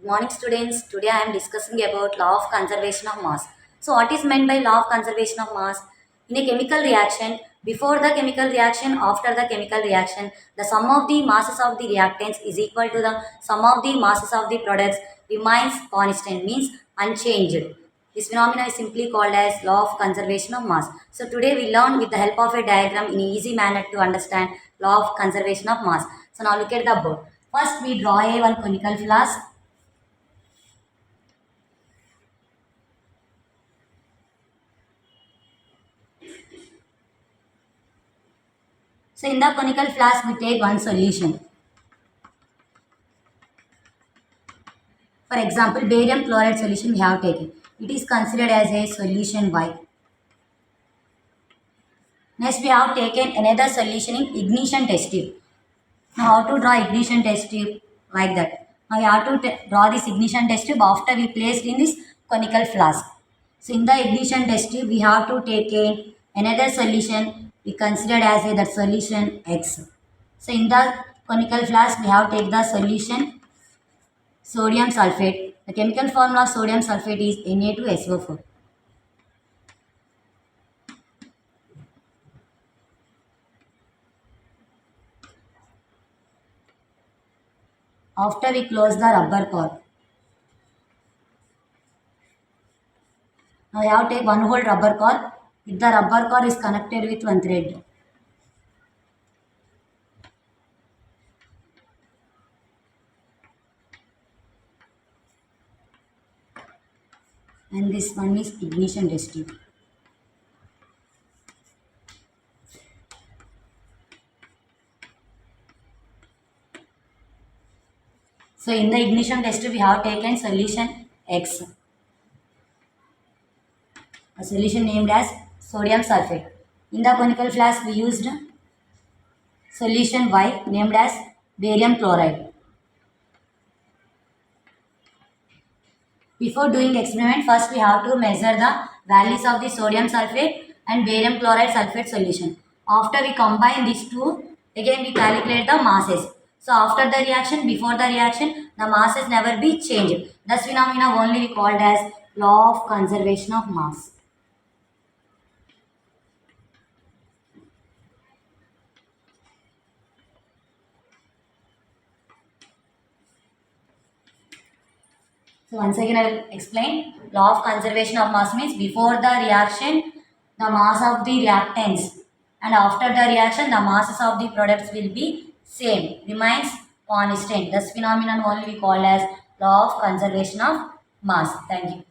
Morning students, today I am discussing about law of conservation of mass. So what is meant by law of conservation of mass? In a chemical reaction, before the chemical reaction, after the chemical reaction, the sum of the masses of the reactants is equal to the sum of the masses of the products remains constant, means unchanged. This phenomenon is simply called as law of conservation of mass. So today we learn with the help of a diagram in an easy manner to understand law of conservation of mass. So now look at the board. First we draw a one conical flask. So in the conical flask, we take one solution. For example, barium chloride solution we have taken. It is considered as a solution Y. Next, we have taken another solution in ignition test tube. Now, how to draw ignition test tube? Like that. Now, we have to draw this ignition test tube after we placed in this conical flask. So, in the ignition test tube, we have to take another solution. We considered as a that solution X. So, in the conical flask, we have to take the solution sodium sulfate. The chemical formula of sodium sulfate is Na2SO4. After we close the rubber core. Now we have to take one whole rubber core. If the rubber core is connected with one thread. And this one is ignition test tube. So in the ignition test tube we have taken solution X. A solution named as sodium sulfate. In the conical flask we used solution Y named as barium chloride. Before doing experiment, first we have to measure the values of the sodium sulfate and barium chloride sulfate solution. After we combine these two, again we calculate the masses. So after the reaction, before the reaction, the masses never be changed. Thus phenomena only we called as law of conservation of mass. So once again I will explain. Law of conservation of mass means before the reaction, the mass of the reactants, and after the reaction, the masses of the products will be same, remains constant. This phenomenon only we call as law of conservation of mass. Thank you.